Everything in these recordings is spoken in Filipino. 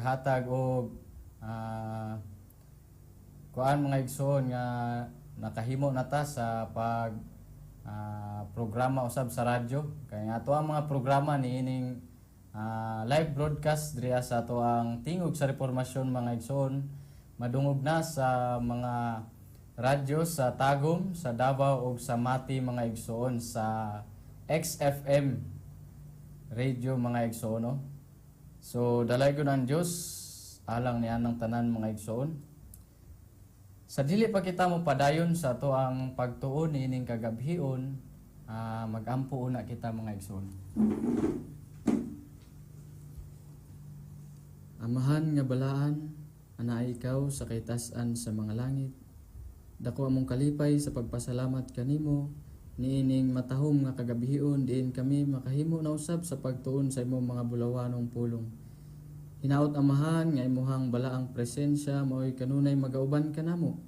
hatag og kuan mga igsoon nga nakahimo na ta sa pag programa usab sa radyo. Kaya nga ato ang mga programa niining live broadcast diya sa ato ang tingog sa reformasyon mga igsoon, madungog na sa mga radyo sa Tagum, sa Davao ug sa Mati mga igsoon, sa XFM radio mga igsoon, no? So dalay ko ng Dios alang niya ng tanan mga igsoon. Sa dili pa kita mo padayon sa ato ang pagtuon ining kagabhion, magampo una kita mga igsoon. Amahan nga balaan, ana ikaw sa kaytas-an sa mga langit. Dako among kalipay sa pagpasalamat kanimo niining matahom nga kagabhion diin kami makahimo na usab sa pagtuon sa imong mga bulawanong pulong. Hinaot amahan nga imuhang balaang presensya mao'y kanunay magauban kanamo.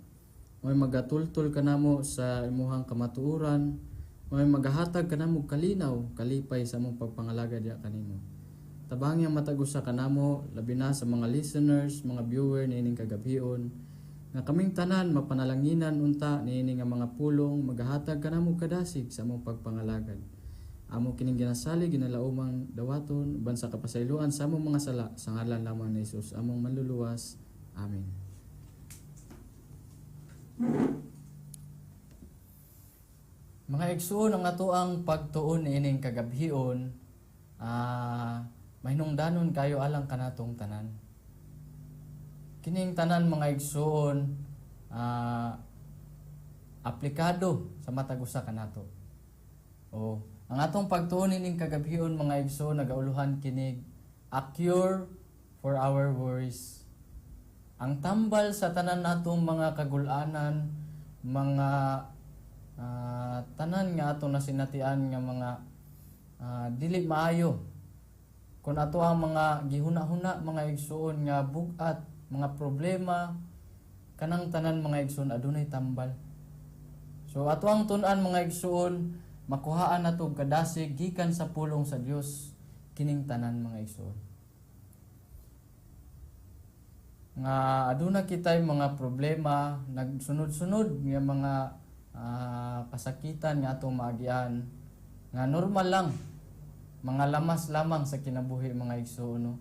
Mao'y magatultol kanamo sa imuhang kamatuoran, mao'y magahatag kanamo kalinaw, kalipay sa among pagpangalagad ya kanimo. Tabang yang matagusa kanamo labi na sa mga listeners, mga viewer niining kagabhion, nga kaming tanan mapanalanginan unta niining nga mga pulong magahatag kanamo kadasig sa among pagpangalagad. Amo kining ginasali ginalaumang dawaton ban sa kapasayloan sa among mga sala sa ngalan lamang ni Hesus among manluluwas. Amen. Mga igsoon, ang ato ang pagtuon ining kagabhion, mahinungdanon kayo alang kanatong tanan. Kining tanan mga igsoon, aplikado sa matagusa kanato. Ang atong pagtuon ining kagabhion mga igsoon, nagauluhan kinig a cure for our worries. Ang tambal sa tanan natong mga kagulanan, mga tanan nga atong nasinatian nga mga dili maayo. Kung ato ang mga gihuna-huna mga igsoon nga bugat, mga problema, kanang tanan mga igsoon adunay tambal. So ato ang tun-an mga igsoon, makuhaan nato kadasig gikan sa pulong sa Dios kining tanan mga igsoon. Nga aduna kitay mga problema, nagsunod-sunod nga mga kasakitan nga atong maagian, nga normal lang, mga lamas lamang sa kinabuhi mga igsoon, no?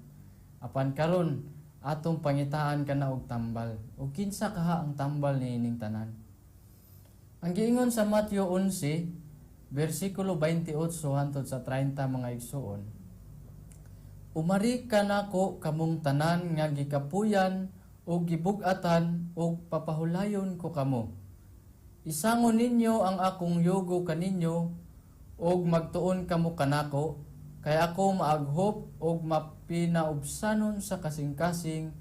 Apan karon atong pangitaan kana og tambal. O kinsa kaha ang tambal niining tanan? Ang giingon sa Mateo 11 versikulo 28 hangtod sa 30 mga igsoon, umari ka nako kamong tanan nga gikapuyan o gibug-atan o papahulayon ko kamo. Isangon ninyo ang akong yugo kaninyo og magtuon kamo kanako, kay ako maaghop og mapinaubsanon sa kasing-kasing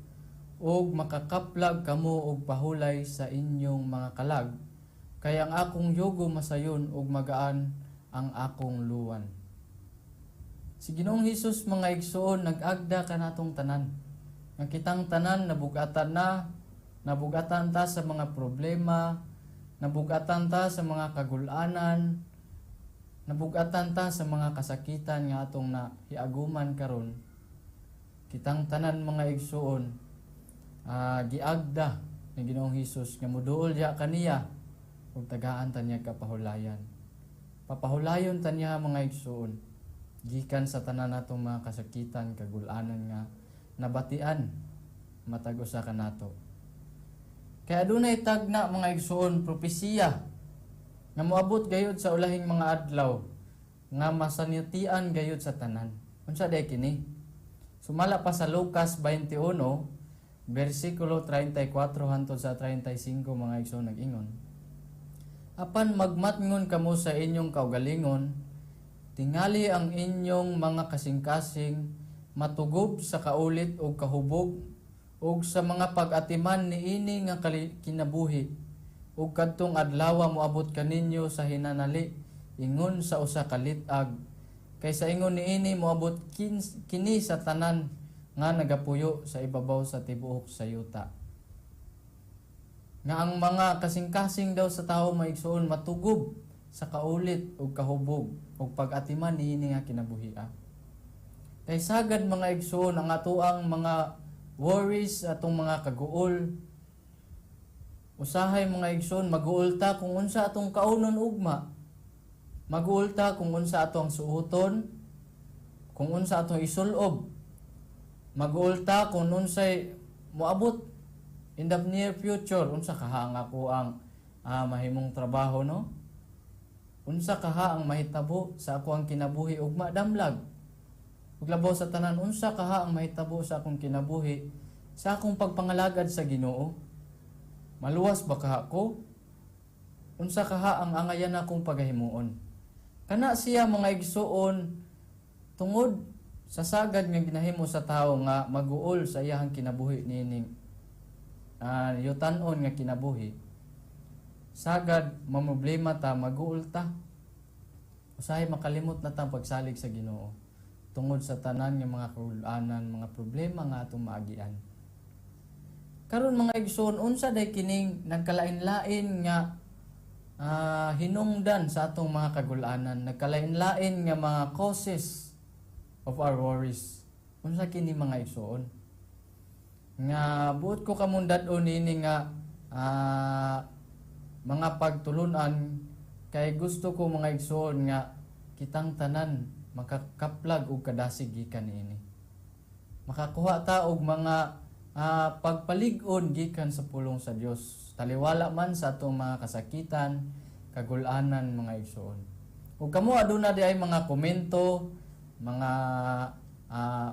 og makakaplag kamo og pahulay sa inyong mga kalag. Kay ang akong yugo masayon og magaan ang akong luwan. Si Ginoong Hesus mga igsoon nag-agda kanatong tanan. Nga kitang tanan nabugatan nabugatan ta sa mga problema, nabugatan ta sa mga kagulanan, nabugatan ta sa mga kasakitan nga atong nahiaguman karon. Kitang tanan mga igsoon giagda ni Ginoong Hesus nga moduol diha kaniya ug tagaan ta niya kapahulayan. Papahulayon ta niya mga igsoon gikan sa tanan natong mga kasakitan, kagulanan nga nabatian matagusa kanato. Kaya adunay tagna mga igsoon propesiya nga moabot gayud sa ulahing mga adlaw nga masanitian gayud sa tanan. Unsa day kini? Sumala pa sa Lucas 21 versikulo 34 hangtod sa 35 mga igsoon nag-ingon, apan magmatngon kamo sa inyong kaugalingon, tingali ang inyong mga kasing-kasing matugob sa kaulit o kahubog o sa mga pag-atiman niini nga kinabuhi o kadtong adlaw moabot kaninyo sa hinanali ingon sa usa ka litag, kaysa ingon niini moabot kini sa tanan nga nagapuyo sa ibabaw sa tibuok sa yuta. Nga ang mga kasing-kasing daw sa tao maigsoon matugob sa kaulit o kahubog o pag-atiman niini nga kinabuhia. Kay sagad mga igsoon ang atoang mga worries atong mga kaguol. Usahay mga igsoon, maguol ta kung unsa atong kaunon ugma. Maguol ta kung unsa atong suoton, kung unsa atong isulob. Maguol ta kung unsay moabot in the near future. Unsa kaha nga ko ang mahimong trabaho, no? Unsa kaha ang mahitabo sa ako ang kinabuhi ugma damlag. Ug labaw sa tanan, unsa kaha ang mahitabo sa akong kinabuhi sa akong pagpangalagad sa Ginoo? Maluwas ba kaha ko? Unsa kaha ang angayan akong pagahimuon? Kana siya mga igsuon tungod sa sagad nga ginahimo sa tawo nga maguol sa iyahang kinabuhi nining yutan-on nga kinabuhi. Sagad mamoblema ta, maguol ta. Usahay makalimot na ta pagsalig sa Ginoo tungod sa tanan nga mga kaulanan, mga problema nga atong maagian. Karon mga igsoon, unsa day kining nagkalain-lain nga hinungdan sa atong mga kagulanan, nagkalain-lain nga mga causes of our worries. Unsa kini mga igsoon? Nga buot ko kamundad-on ini nga mga pagtulunan kay gusto ko mga igsoon nga kitang tanan makakaplag og kadasig gikan ini. Makakuha ta og mga pagpalig-on gikan sa pulong sa Dios. Taliwala man sa atong mga kasakitan, kagulanan mga igsoon. Ug kamo aduna di ay mga komento, mga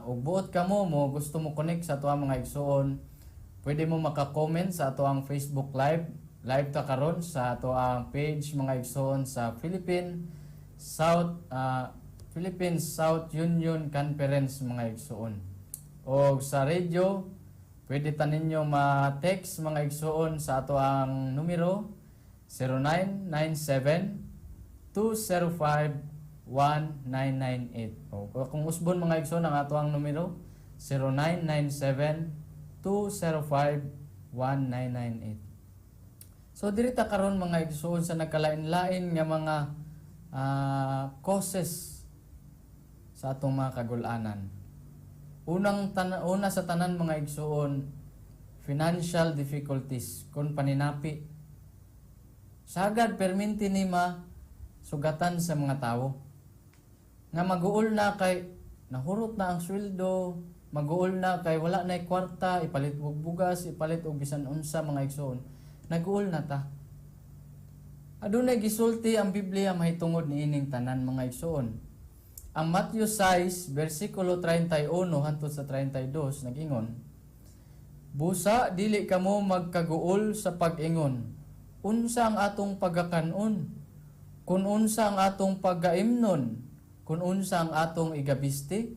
ug buot kamo mo gusto mo connect sa ato mga igsoon, pwede mo maka-comment sa ato ang Facebook live ta karon sa ato ang page mga igsoon sa Philippine South Union Conference mga igsoon. O sa radio, pwede ta ninyo ma-text mga igsoon sa ato ang numero 0997-205-1998. O kung usbon mga igsoon ang ato ang numero 0997-205-1998. So diri ta karon mga igsoon sa nagkalain-lain nga mga causes sa atong mga kagulanan. Una sa tanan mga igsoon, financial difficulties kun paninapi. Sagad perminti ni sugatan sa mga tawo. Nga maguol na kay nahurot na ang sweldo, maguol na kay wala na kwarta, ipalit og bugas, ipalit og bisan unsa mga igsoon. Naguol na ta. Adunay gisulti ang Biblia mahitungod niining tanan mga igsoon. Ang Matthew 6 versikulo 31 hangtod sa 32 nagingon, busa dili kamo magkaguol sa pag-ingon. Unsa ang atong pagakanon? Kun unsa ang atong paggaimnon? Kun unsa ang atong igabisti?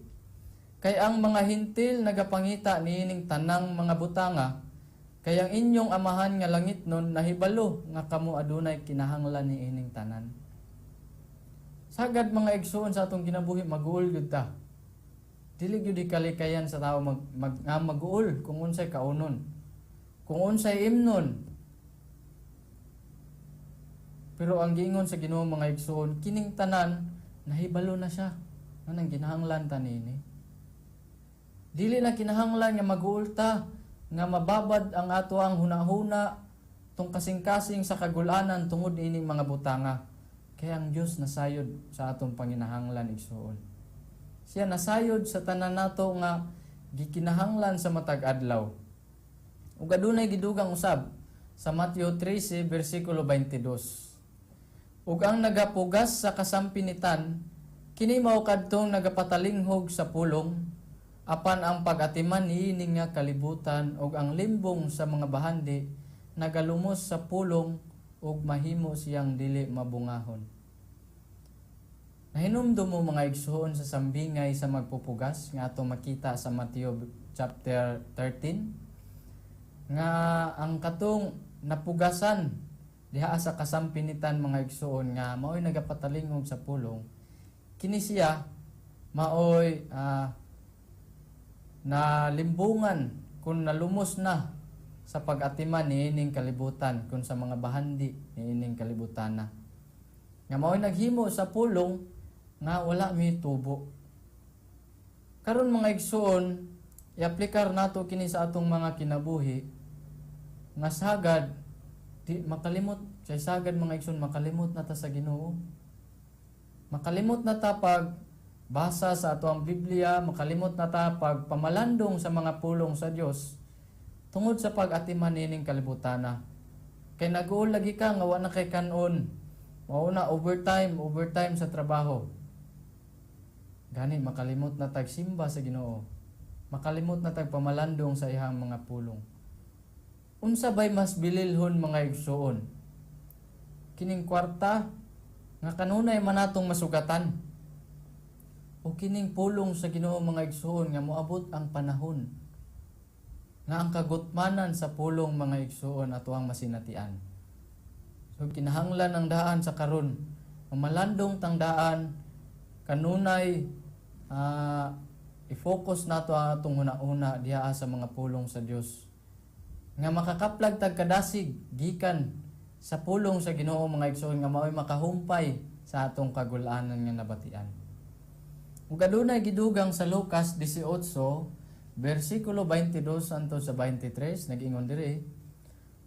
Kay ang mga hintil nagapangita niining tanang mga butanga, kay ang inyong amahan nga langit nun nahibalo nga kamo adunay kinahanglan niining tanan. Sagad mga igsoon sa atong kinabuhi maguol gyud ta. Dili gyud kalikayan sa tawo maguol kung unsay kaunon, kung unsay imnon. Pero ang giingon sa Ginoo mga igsoon, kining tanan nahibalo na siya. Anang kinahanglan ta niini? Dili na kinahanglan nga maguol ta nga mababad ang ato ang hunahuna tong kasing-kasing sa kagulanan tungod ining mga butanga. Kaya ang Dios nasayod sa atong panginahanglan igsoon. Siya nasayod sa tanan nato nga gikinahanglan sa matag adlaw. Ug adunay gidugang usab sa Mateo 13 bersikulo 22. Ug ang nagapugas sa kasampinitan kini mao kadtong nagapatalinghog sa pulong apan ang pag-atiman niini nga kalibutan ug ang limbong sa mga bahandi nagalumos sa pulong ug mahimo siyang dili mabungahon. Nahinumdum mo mga igsoon sa sambingay sa magpupugas nga atong makita sa Mateo chapter 13 nga ang katong napugasan diha sa kasampinitan mga igsoon nga maoy nagapatalingog sa pulong, kini siya maoy na limbungan kung nalumos na sa pag-atiman niining kalibutan kung sa mga bahandi niining kalibutan na. Nga mao'y naghimo sa pulong nga wala mi tubo. Karon mga igsoon, i-aplikar nato kini sa atong mga kinabuhi nga sagad di makalimot sa sagad mga igsoon, makalimot na ta sa Ginoo. Makalimot na ta pag basa sa ato ang Biblia, makalimot na ta pag pamalandong sa mga pulong sa Dios tungod sa pag-atiman nining kalibutana. Kay nag-uol lagi ka nga wa na kay kanon. Mao na overtime sa trabaho. Gani makalimot na tag simba sa Ginoo. Makalimot na tag pamalandong sa ihang mga pulong. Unsa bay mas bililhon mga igsoon? Kining kwarta nga kanunay man natong masugatan, o kining pulong sa Ginoo mga igsoon nga moabot ang panahon nga ang kagutmanan sa pulong mga igsoon ato ang masinatian. So kinahanglan ang daan sa karon, mamalandong tang daan kanunay i-focus nato ang atong una-una diha sa mga pulong sa Dios nga makakaplag tag kadasig gikan sa pulong sa Ginoo mga igsoon nga mao'y makahumpay sa atong kagul-anan nga nabatian. Ug adunay gidugang sa Lucas 18 bersikulo 22 anto sa 23 nag-ingon diri,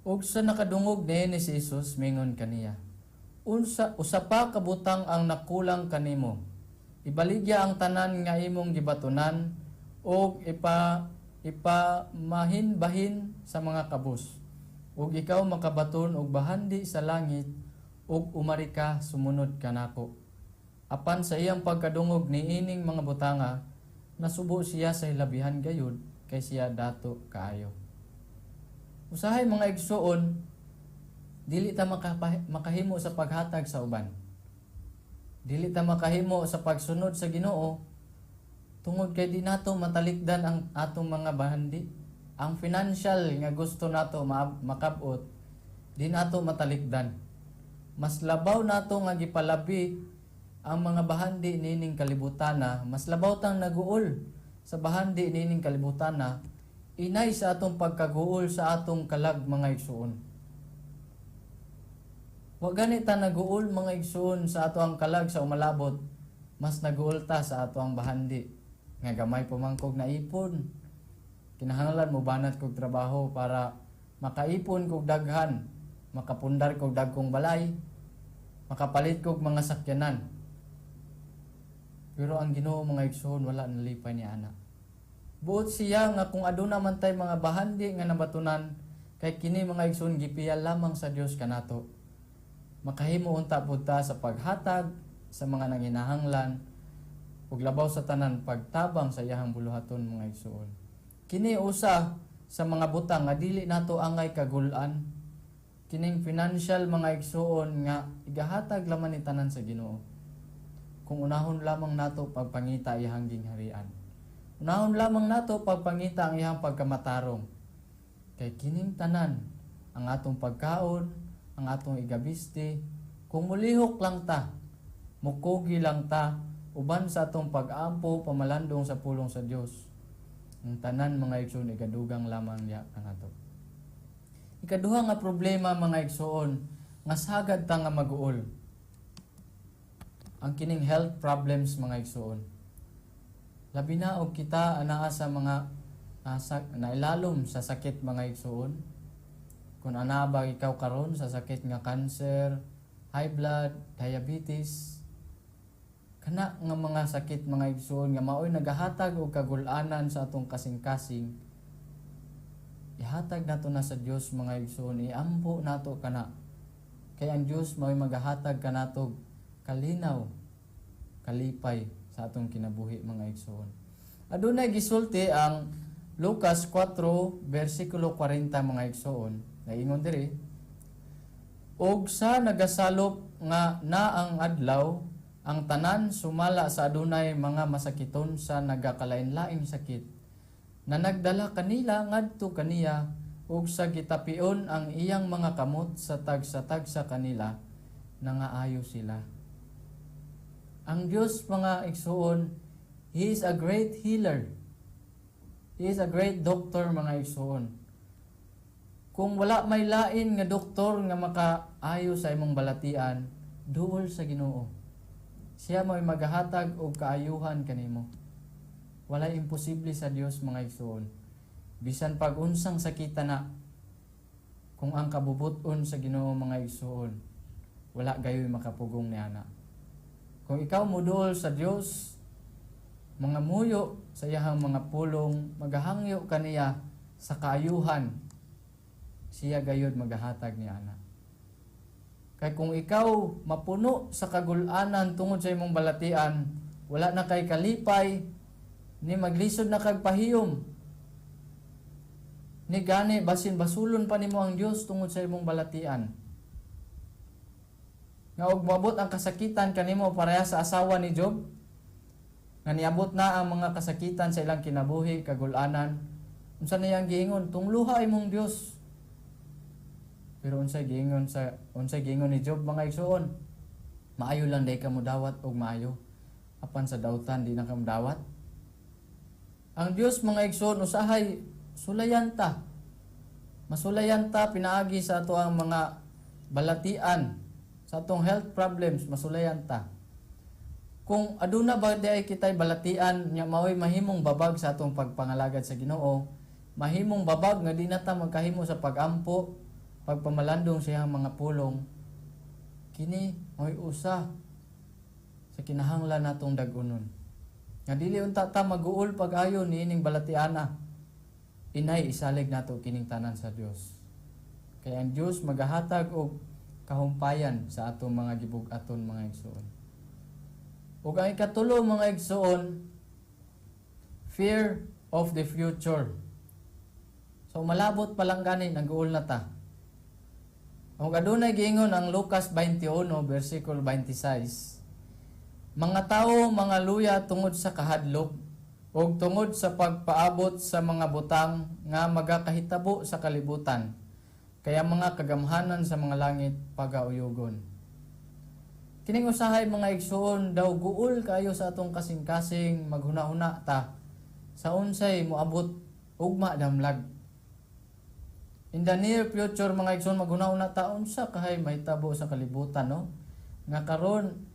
ug sa nakadungog ni si Jesus mingon kaniya, usa pa kabutang ang nakulang kanimo. Ibaligya ang tanan nga imong gibatunan ug ipa-mahin-bahin sa mga kabus. Ug ikaw makabaton og bahandi sa langit ug umarika sumunod kanako. Apan sa iyang pagkadungog niining mga butanga, nasubo siya sa hilabihan gayud kay siya dato kaayo. Usahay mga igsoon, dili ta makahimo sa paghatag sa uban. Dili ta makahimo sa pagsunod sa Ginoo tungod kay di nato matalikdan ang atong mga bahandi. Ang financial nga gusto nato makabot, di nato matalikdan. Mas labaw nato nga gipalabi ang mga bahandi nining kalibutana, mas labaw tang naguol sa bahandi nining kalibutana, inay sa atong pagkaguol sa atong kalag mga igsoon. Wa gani ta naguol mga igsoon sa ato ang kalag sa umalabot, mas naguol ta sa ato ang bahandi nga gamay pumangkog na ipon. Kinahanglan mo banat kog trabaho para makaipon kog daghan, makapundar kog dagkong balay, makapalit kog mga sakyanan. Pero ang Ginoo mga igsoon wala nalipay ni ana. Buot siya nga kung aduna man tay mga bahandi nga nabatunan, kay kini mga igsoon gipiyal lamang sa Dios kanato. Makahimo unta pud ta sa paghatag sa mga nanginahanglan ug labaw sa tanan pagtabang sa iyahang buluhaton mga igsoon. Kini usa sa mga butang nga dili nato angay kagul-an. Kining financial mga igsoon nga igahatag laman ni tanan sa Ginoo. Kung unahon lamang nato pagpangita iyang gingharian. Unahon lamang nato pagpangita ang iyang pagkamatarong. Kay kining tanan, ang atong pagkaon, ang atong igabiste, kung mulihok lang ta, mukugi lang ta, uban sa atong pag-ampo pamalandong sa pulong sa Dios. Ang tanan mga igsoon ikadugang lamang niya kanato. Ikaduha nga problema mga igsoon nga sagad ta nga maguol. Ang kining health problems mga igsoon. Labi na og kita anaa sa mga nailalom sa sakit mga igsoon. Kung ana ba ikaw karon sa sakit nga cancer, high blood, diabetes, kana nga mga sakit mga igsoon nga maoy nagahatag og kagul-anan sa atong kasing-kasing, ihatag nato na sa Dios mga igsoon, iampo nato kana. Kay ang Dios maoy magahatag kanato kalinaw, kalipay sa atong kinabuhi mga igsoon. Adunay gisulti ang Lucas 4 bersikulo 40 mga igsoon. Naingon diri, og sa nagasalop nga na ang adlaw, ang tanan sumala sa adunay mga masakiton sa nagakalain-laing sakit, na nagdala kanila ngadto kaniya, ug sa gitapion ang iyang mga kamot sa tagsa-tagsa kanila, nangaayo sila. Ang Dios mga igsoon, He is a great healer. He is a great doctor mga igsoon. Kung wala may lain nga doktor nga makaayo sa imong balatian, duol sa Ginoo. Siya mo'y magahatag og kaayuhan kanimo. Walay imposible sa Dios mga igsoon. Bisan pag unsang sakita na, kung ang kabubuton sa Ginoo mga igsoon, wala gayoy makapugong ni ana. Kung ikaw muduol sa Dios, mga muyo sa iyahang mga pulong, magahangyo kaniya sa kaayuhan, siya gayud magahatag ni ana. Kay kung ikaw mapuno sa kagul-anan tungod sa imong balatian, wala na kay kalipay, ni maglisod na kag pahiyom. Ni gani basin basulon pa nimo ang Dios tungod sa imong balatian. Nga og moabot ang kasakitan kanimo pareha sa asawa ni Job, nga niabot na ang mga kasakitan sa ilang kinabuhi, kagul-anan. Unsa na yang giingon? Tungluha imong Dios. Pero unsay giingon ni Job mga igsoon? Maayo lang day ka mo dawat og maayo. Apan sa dawtan di na ka dawat. Ang Dios mga igsoon usahay sulayanta. Masulayanta pinaagi sa ato ang mga balatian, sa atong health problems, masulayanta. Kung aduna ba di ay kitay balatian nya maoy mahimong babag sa atong pagpangalagad sa Ginoo, mahimong babag nga di na ta magkahimo sa pagampo, pagpamalandong sa iyang mga pulong, kini mo'y usa sa kinahanglan natong dag-unon. Nga dili unta ta mag-uol pag-ayo niining balatiana, inay isalig nato kining tanan sa Dios. Kaya ang Dios magahatag og kahumpayan sa atong mga gibug-aton mga igsoon. Ug ang ikatulo mga igsoon, fear of the future. So malabot pa lang gani nag-uol na ta. Ang adunay giingon ang Lucas 21 versikulo 26. Mga tao mga luya tungod sa kahadlok ug tungod sa pagpaabot sa mga butang nga magakahitabo sa kalibutan. Kaya mga kagamhanan sa mga langit pagauyugon. Kining usahay mga igsoon daw guol kayo sa atong kasing-kasing maghuna-huna ta sa unsay moabot ugma damlag. In the near future mga igsoon maghuna-huna ta unsa kahay mahitabo sa kalibutan no? Nga karon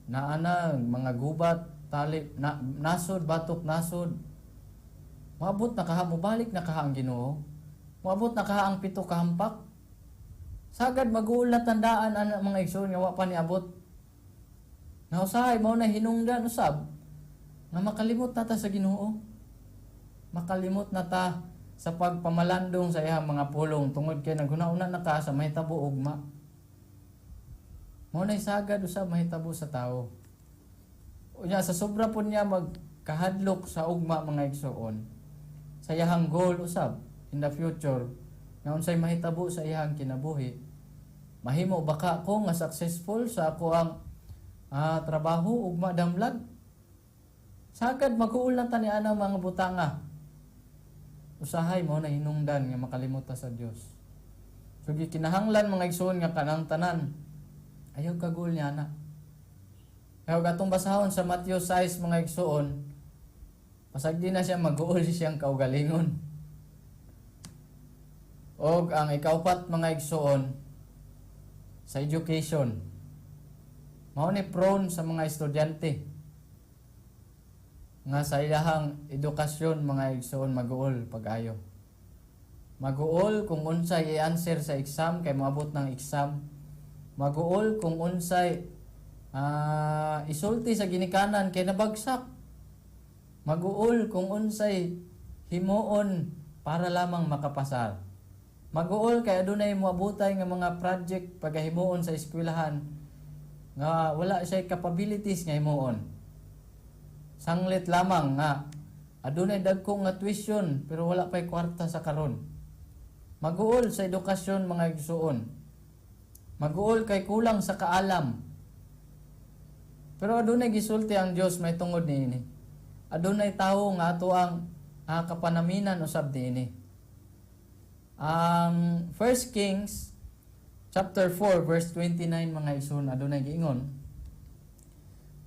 naanang mga gubat, tali, nasod, batok, nasod. Maabot na kaha, mubalik na kaha ang Ginoo. Maabot na kaha ang 7 kahampak. Sagad mag-uul na tandaan ang mga igsoon nga wa pa niabot. Nausahay, mao na hinungdan usab nga makalimot na ta sa Ginoo. Makalimot na ta sa pagpamalandong sa iyang mga pulong tungod kay naghuna-una na ka sa mahitabo ugma. Mao nay sagad usab mahitabo sa tawo. Unya sa sobra po niya magkahadlok sa ugma mga igsoon. Sa iyang goal usab in the future na unsay mahitabo sa iyang kinabuhi. Mahimo baka ko nga successful sa ako ang trabaho ugma damlag. Sagad mag-uul na ta ni anang mga butanga. Usahay mo na hinungdan nga makalimot ta sa Dios. So gikinahanglan mga igsoon nga kanang tanan ayaw kagul niya na. Kaya gatong basahon sa Matthew 6 mga igsoon, pasag di na siya mag-uol siyang kaugalingon. O ang ikaupat mga igsoon, sa education, mao ni prone sa mga estudyante nga sa ilahang edukasyon mga igsoon mag-uol pag-ayo. Mag-uol kung unsay i-answer sa exam kay moabot ng exam. Mag-uol kung unsay isulti sa ginikanan kay nabagsak. Mag-uol kung unsay himuon para lamang makapasar. Mag-uol kay adunay moabutay nga mga project pagahimuon sa eskwelahan nga wala siya capabilities nga himuon. Sanglit lamang nga adunay dagko nga tuition pero wala pay kwarta sa karon. Mag-uol sa edukasyon mga igsoon. Mag-uol kay kulang sa kaalam. Pero adunay gisulti ang Dios may tungod niini. Adunay tawo nga ato ang kapanaminan usab niini. Ang 1 Kings chapter 4 verse 29 mga igsoon adunay giingon.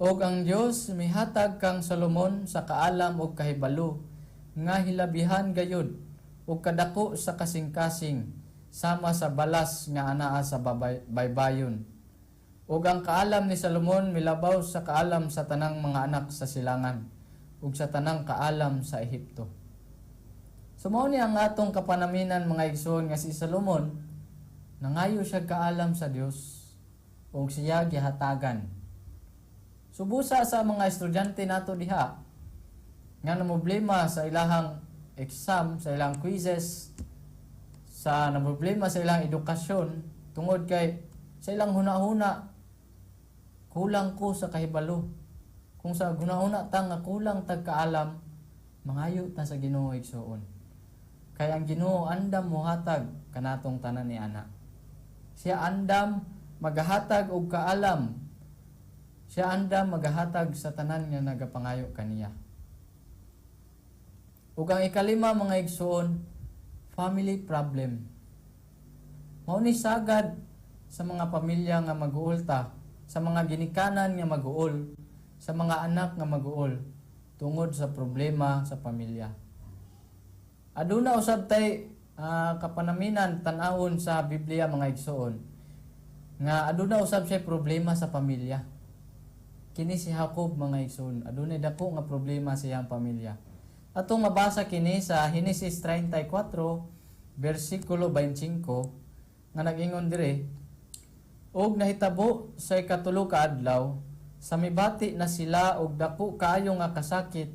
Og ang Dios mihatag kang Solomon sa kaalam ug kahibalo nga hilabihan gayud ug kadako sa kasing-kasing sama sa balas nga anaa sa baybayon. Ug ang kaalam ni Solomon milabaw sa kaalam sa tanang mga anak sa silangan. ug sa tanang kaalam sa Ehipto. Mao ni ang atong kapanaminan mga igsoon nga si Solomon, nangayo siya kaalam sa Dios ug siya gihatagan. Busa sa mga estudyante nato diha nga problema sa ilahang exam, sa ilang quizzes, sa problema sa ilang edukasyon tungod kay sa ilang hunahuna kulang ko sa kahibalo. Kung sa hunahuna ta nga kulang tag kaalam, mangayo ta sa Ginoo igsoon. Kay ang Ginoo andam mohatag kanatong tanan ni ana. Siya andam magahatag og kaalam. Siya andam magahatag sa tanan nga nagapangayo kaniya. Ug ang ikalima mga igsoon, family problem. Mao ni sagad sa mga pamilya nga mag-uulta, sa mga ginikanan nga mag-uol, sa mga anak nga mag-uol tungod sa problema sa pamilya. Aduna usab tay kapanaminan tan-awon sa Biblia mga igsoon nga aduna usab siya problema sa pamilya. Kini si Jacob mga igsoon, adunay dako nga problema sa iyang pamilya. Atong mabasa kini sa Henesis 34 versikulo 25 nga nag-ingon dire, og nahitabo sa ikatulo ka adlaw, sa mibati na sila og dako kaayo nga kasakit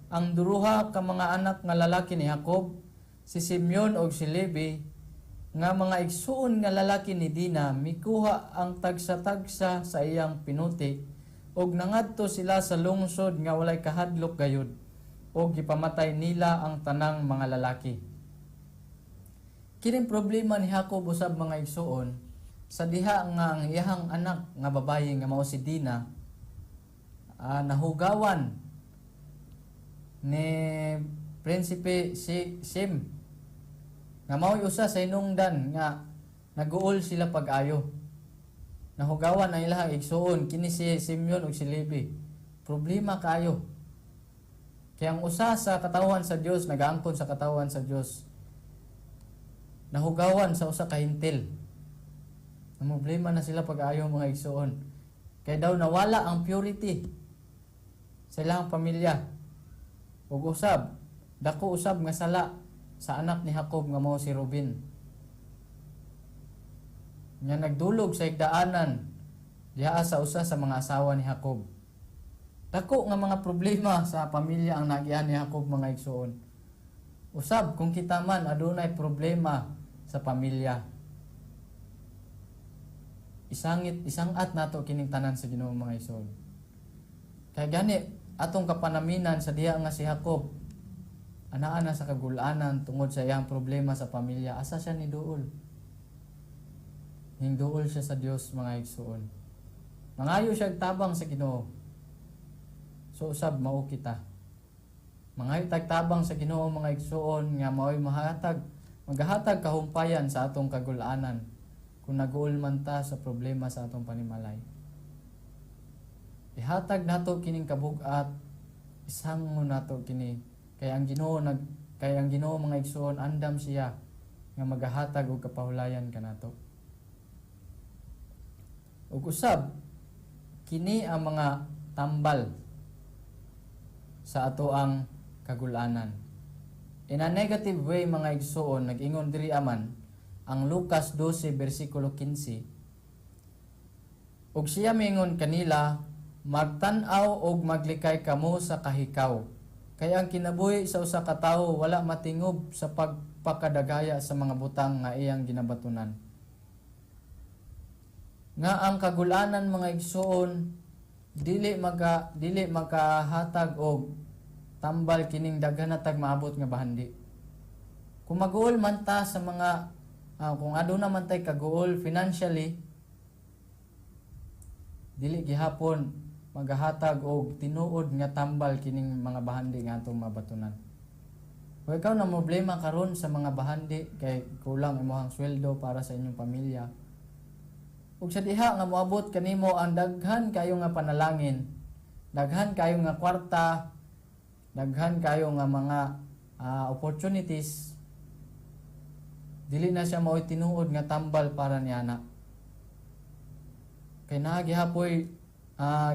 ang duruha ka mga anak nga lalaki ni Jacob, si Simeon og si Levi, nga mga igsuon nga lalaki ni Dina, mikuha ang tagsa-tagsa sa iyang pinuti, og nangadto sila sa lungsod nga walay kahadlok gayud, og gipamatay nila ang tanang mga lalaki. Kining problema ni Jacob usab mga igsuon, sa diha nga ang iyang anak nga babaye nga mao si Dina, nahugawan ni Prinsipe si Sim, nga mao'y usa sa hinungdan nga naguol sila pag-ayo. Nahugawan ang ilang igsuon kini si Simeon ug si Levi. Problema kaayo. Kaya ang usa sa katawhan sa Dios nagaangkon sa katawhan sa Dios, nahugawan sa usa ka hintil. Ang problema na sila pag-ayo mga igsuon. Kaya daw nawala ang purity sa ilang pamilya. Ug usab, dako usab nga sala sa anak ni Jacob nga mao si Ruben. Nga nagdulog sa igdaanan diha sa usa sa mga asawa ni Jacob. Dako nga mga problema sa pamilya ang nagian ni Jacob mga igsoon. Usab kung kita man adunay problema sa pamilya, isangat nato kining tanan sa Ginoo mga igsoon. Kay gani atong kapanaminan sa diha nga si Jacob, anaa na sa kagulanan tungod sa iyang problema sa pamilya, asa siya ni duol. Hingduol siya sa Dios mga igsoon. Mangayo siya tabang sa Ginoo. So usab mao kita. Mangayo tagtabang sa Ginoo mga igsoon nga mao'y maghatag kahumpayan sa atong kagulanan kung naguol man ta sa problema sa atong panimalay. Ihatag nato kining kabug-at, isangon nato kini kay ang Ginoo mga igsoon andam siya nga magahatag og kapahulayan kanato. Ug usab kini ang mga tambal sa ato ang kagulanan. In a negative way mga igsoon, nag-ingon diri aman ang Lucas 12 versikulo 15. Ug siya mingon kanila, magtan-aw og maglikay kamo sa kahikaw. Kaya ang kinabuhi sa usa ka tawo wala matingob sa pagpakadagaya sa mga butang nga iyang ginabatunan. Nga ang kagulanan mga igsoon dili makahatag og tambal kining daghan na tag maabot nga bahandi. Kung maguol man ta sa mga kung aduna man tay kaguol financially, dili gihapon magahatag og tinuod nga tambal kining mga bahandi nga atong mabatunan. Kung ikaw na problema karon sa mga bahandi kay kulang imong sweldo para sa inyong pamilya, ug sa diha nga moabot kanimo ang daghan kayo nga panalangin, daghan kayo nga kwarta, daghan kayo nga mga opportunities, dili na siya mao'y tinuod nga tambal para niana. Kay nagihapoy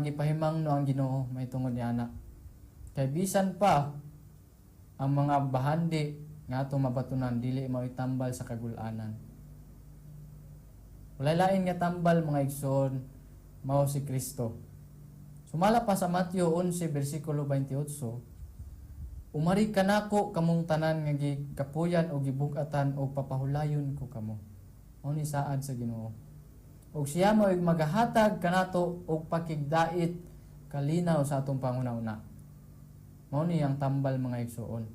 gipahimang no ang Ginoo may tungod niana. Kay bisan pa ang mga bahandi nga atong mabatunan dili mao itambal sa kagul-anan. Walay lain nga tambal mga igsoon mao si Kristo. Sumala pa sa Mateo 11 bersikulo 28, umari kanako kamong tanan nga gikapuyan o gibug-atan o papahulayon ko kamo. Mao ni saad sa Ginoo. Ug siya mao magahatag kanato og pakigdait kalinaw sa atong panghuna-una. Mao ni ang tambal mga igsoon.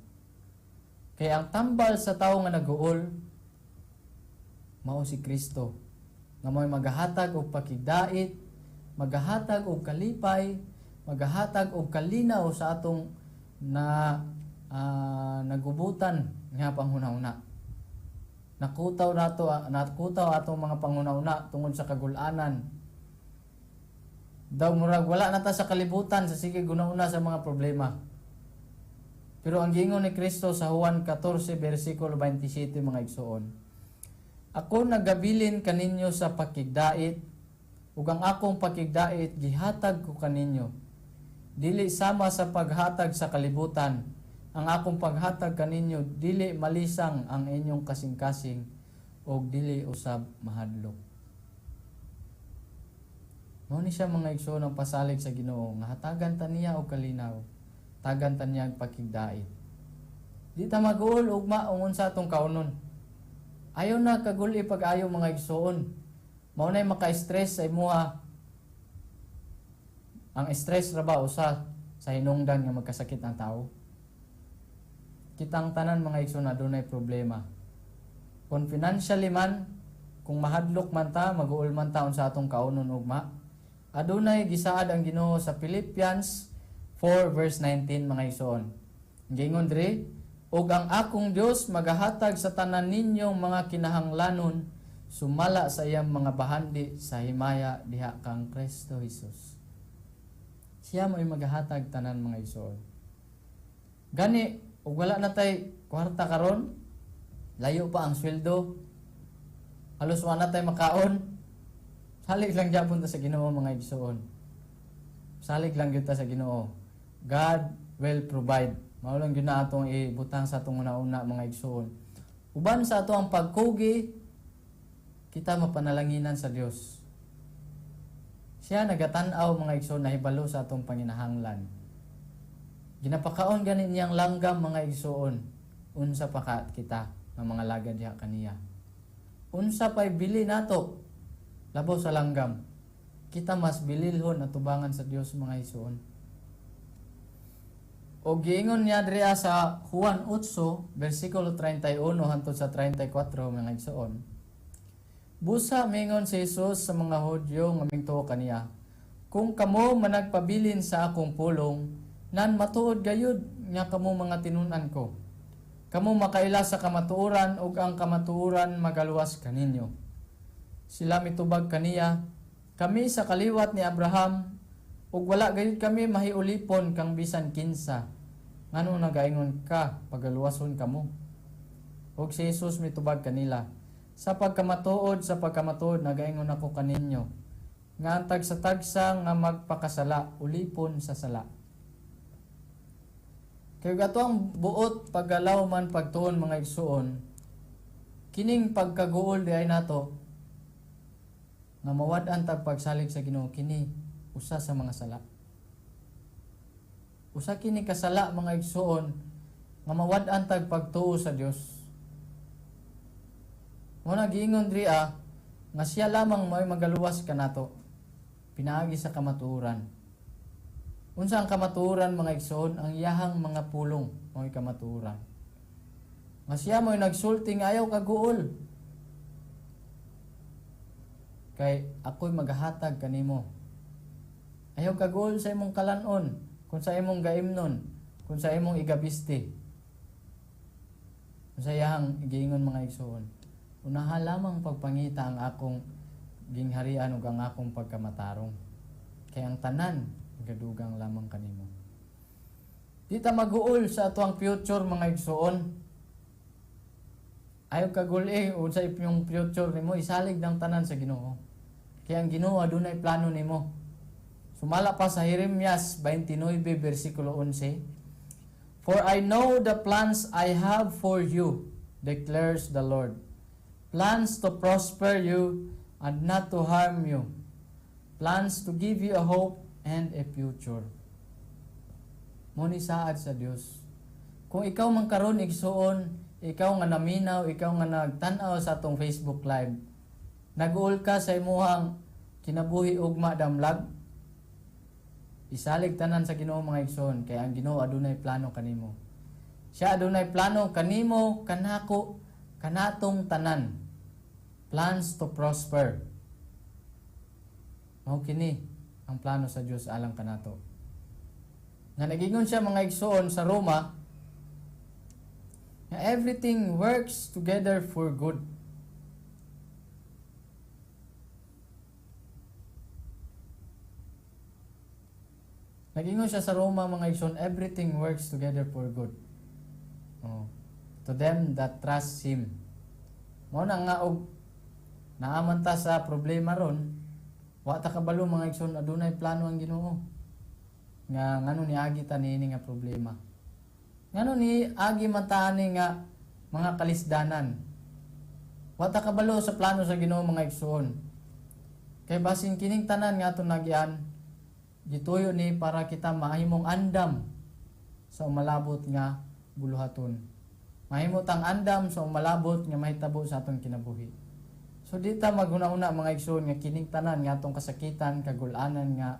Kay ang tambal sa tawo nga naguol mao si Kristo. Nga mo'y magahatag og pakigdait, magahatag og kalipay, magahatag og kalinaw sa atong nagubutan nga panghuna-una. Nakutaw atong mga panghuna-una tungod sa kagul-anan. Daw murag wala na ta sa kalibutan sa sige guna-una sa mga problema. Pero ang giingon ni Kristo sa Juan 14 bersikulo 27 mga igsoon, ako nagabilin kaninyo sa pakigdait, ug ang akong pakigdait gihatag ko kaninyo. Dili sama sa paghatag sa kalibutan. Ang akong paghatag kaninyo dili malisang ang inyong kasing-kasing ug dili usab mahadlok. Mao ni siya mga igsoon ang pasalig sa Ginoo nga hatagan ta niya og kalinaw, tagan ta niya og pakigdait. Di ta maguol ugma ungon sa atong kaunon. Ayaw na kaguli pag-ayo mga igsoon. Mao nay maka-stress sa imuha. Ang stress ra ba usa sa hinungdan nga magkasakit ang tao? Kitang tanan mga igsoon adunay problema. Kung financially man, kung mahadlok man ta, maguol man taon sa atong kaunon ugma. Adunay gisaad ang Ginoo sa Philippians 4 verse 19 mga igsoon. Gingon diri, ug ang akong Dios magahatag sa tanan ninyong mga kinahanglanon sumala sa iyang mga bahandi sa himaya diha kang Kristo Jesus. Siya mo'y magahatag tanan mga igsoon. Gani, ug wala na tay kwarta karon, layo pa ang sweldo, halos wala na tay makaon, salig lang gyapon ta sa Ginoo mga igsoon. Salig lang gyud ta sa Ginoo. God will provide. Mao lang gyud na atong ibutang sa atong una-una mga igsoon. Uban sa ato ang pagkugi, kita mapanalanginan sa Dios. Siya nagatan-aw mga igsoon na hibalo sa atong panginahanglan. Ginapakaon gani niyang langgam mga igsoon. Unsa pa ka kita ng mga lagad diha kaniya. Unsa pay bili nato labaw sa langgam. Kita mas bililhon at tubangan sa Dios mga igsoon. O giingon niya diya sa Juan 8 bersikulo 31 hangtod sa 34 mga igsoon. Busa mingon si Jesus sa mga Hudyo nga mingtuo kaniya, kung kamo managpabilin sa akong pulong, nan matuod gayud nga kamo mga tinun-an ko. Kamo makaila sa kamatuoran ug ang kamatuoran magaluwas kaninyo. Sila mitubag kaniya, kami sa kaliwat ni Abraham ug wala gayud kami mahiulipon kang bisan kinsa. Ngano nagaingon ka pagaluwason kamo? Ug si Jesus mitubag kanila, sa pagkamatuod nagaingon ako kaninyo, nga ang tagsa-tagsa nga magpakasala ulipon sa sala. Kay gato ang buot paggalaw man pagtuon mga igsoon, kining pagkaguol di ay nato nga mawad-an tag pagsalig sa Ginoo kini usa sa mga sala. Usa kini kasala mga igsoon nga mawad-an tag pagtuo sa Dios. Muna giingon diriya nga siya lamang may magaluwas kanato pinaagi sa kamatuoran. Unsa ang kamatuoran mga igsoon? Ang iyahang mga pulong mo'y kamatuoran. Nga siya mo'y nagsulti nga ayaw kaguol. Kay ako'y maghahatag kanimo. Ayaw kaguol sa imong kalanon, kung sa imong gaimnon, kung sa imong igabiste. Kung sa iyahang giingon mga igsoon, unaha lamang pagpangita ang akong gingharian ug ang akong pagkamatarong. Kay ang tanan gadugang lamang kanimo. Di ta maguol sa atuang future mga igsoon. Ayaw kaguli o sa ipong future nimo isalig ng tanan sa Ginoo. Kaya ang Ginoo adunay plano nimo. Sumala pa sa Jeremias 29 versikulo 11. For I know the plans I have for you, declares the Lord. Plans to prosper you and not to harm you. Plans to give you a hope and a future. Muni saad sa Dios. Kung ikaw man karon igsuon, ikaw nga naminaw, ikaw nga nagtan-aw sa atong Facebook live, nag-uol ka sa imuhang kinabuhi ugma damlag, isalig tanan sa Ginoo mga igsoon, kay ang Ginoo adunay plano kanimo. Siya adunay plano kanimo, kanako, kanatong tanan. Plans to prosper. Mao kini ang plano sa Dios alang kanato. Nga nagingon siya mga igsoon sa Roma, na everything works together for good. Nagingon siya sa Roma mga igsoon, everything works together for good. To them that trust Him. Mao na nga og naaman ta sa problema ron, wa ta kabalo mga igsoon, adunay plano ang Ginoo. Nga ngano ni agi ta niini nga problema. Ngano ni agi man ta ani nga mga kalisdanan. Wa ta kabalo sa plano sa Ginoo mga igsoon. Kay basin kining tanan nga aton nagian, gituyo ni para kita mahimong andam sa umalabot nga buluhaton. Mahimot ang andam sa umalabot nga mahitabo sa atong kinabuhi. So di ta maghuna-una mga igsoon nga kining tanan nga atong kasakitan, kagul-anan nga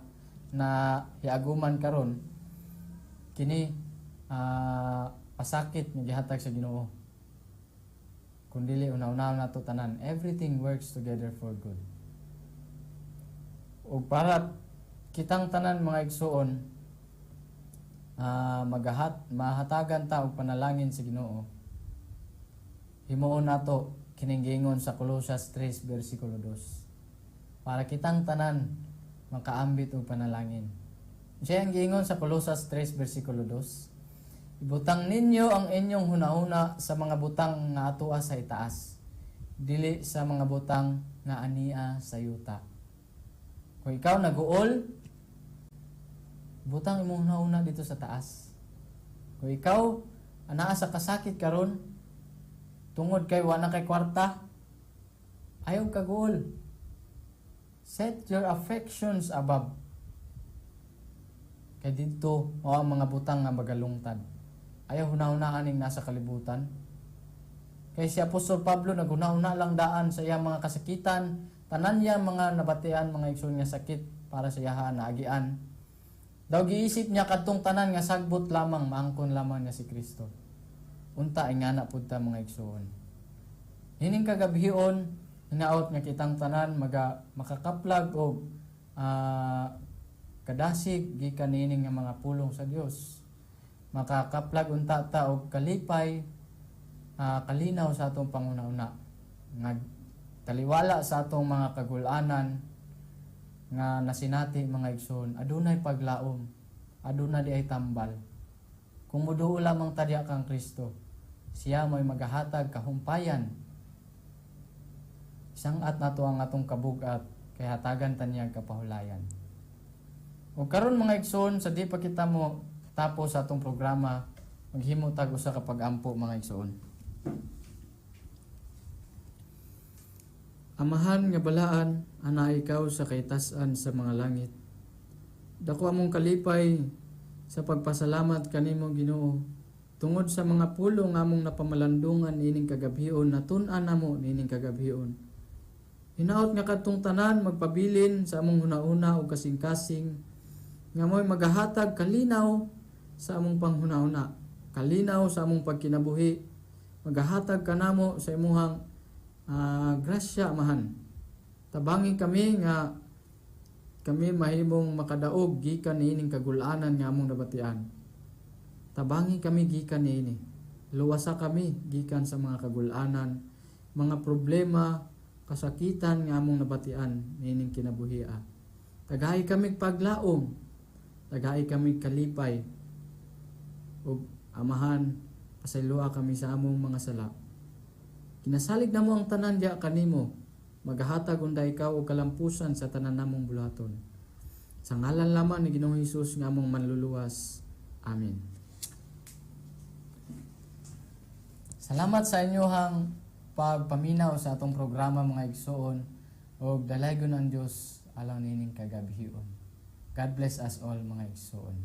na hiaguman karon kini pasakit nga gihatag sa Ginoo. Kundili una-una nato tanan, everything works together for good. O para kitang tanan mga igsoon, mahatagan ta og panalangin sa Ginoo. Himuon nato kining giingon sa Colosas 3 versikulo 2. Para kitang tanan makaambit og panalangin. Siya ang giingon sa Colosas 3 versikulo 2. Ibutang ninyo ang inyong hunahuna sa mga butang nga atoa sa itaas, dili sa mga butang nga ania sa yuta. Kung ikaw nag-uol, butang imong hunahuna dito sa taas. Kung ikaw anaa sa kasakit karon, tungod kay wa na kay kwarta, ayaw kag-uol. Set your affections above. Kay dito o ang mga butang nga magalungtad. Ayaw hunahunaan ning nasa kalibutan. Kay si Apostol Pablo naghunahuna lang daan sa iyang mga kasakitan, tanan niya mga nabatian mga igsoon nga sakit para sa iyahan na agian. Daw giisip niya kadtong tanan nga sagbot lamang maangkon lamang niya si Kristo. Unta ay ngana pud ta mga igsoon. Hining kagabhion hinaot nga kitang tanan makakaplag og kadasig gikan nining nga mga pulong sa Dios. Makakaplag unta ta og kalipay, kalinaw sa atong panguna-una. Nga taliwala sa atong mga kagul-anan nga nasinati mga igsoon, adunay paglaom, aduna di ay tambal. Kung muduo lamang tadya kang Kristo, siya may magahatag kahumpayan. Isang at nato ang atong kabugat, kay hatagan taniya kapahulayan. O karon mga igsoon, sa di pa kita mo tapos sa atong programa, maghimo tag usa ka pag-ampo mga igsoon. Amahan nga balaan, ana ikaw sa kaitas-an sa mga langit. Dako among kalipay sa pagpasalamat kanimo Ginoo. Tungod sa mga pulong among napamalandungan ining kagabhion, natun-an namo nining kagabhion. Hinaot nga kadtong tanan magpabilin sa among hunahuna ug kasing-kasing nga mo'y magahatag kalinaw sa among panghunahuna, kalinaw sa among pagkinabuhi, magahatag kanamo sa imuhang grasya amahan. Tabangi kami nga kami mahimong makadaog gikan niining kagul-anan nga among nabatian. Tabangi kami gikan niini. Luwasa kami gikan sa mga kagul-anan, mga problema, kasakitan nga among nabatian niining kinabuhia. Tagay kami paglaom, tagay kami kalipay, ug amahan pasayloa kami sa among mga sala. Kinasalig namo ang tanan diya kanimo, magahatag unda ikaw og kalampusan sa tanan namong bulaton. Sa ngalan lamang ni Ginoong Hesus nga among manluluwas. Amen. Salamat sa inyohang pagpaminaw sa atong programa mga igsoon o dalaygon ang Dios alang nining kagabhion. God bless us all mga igsoon.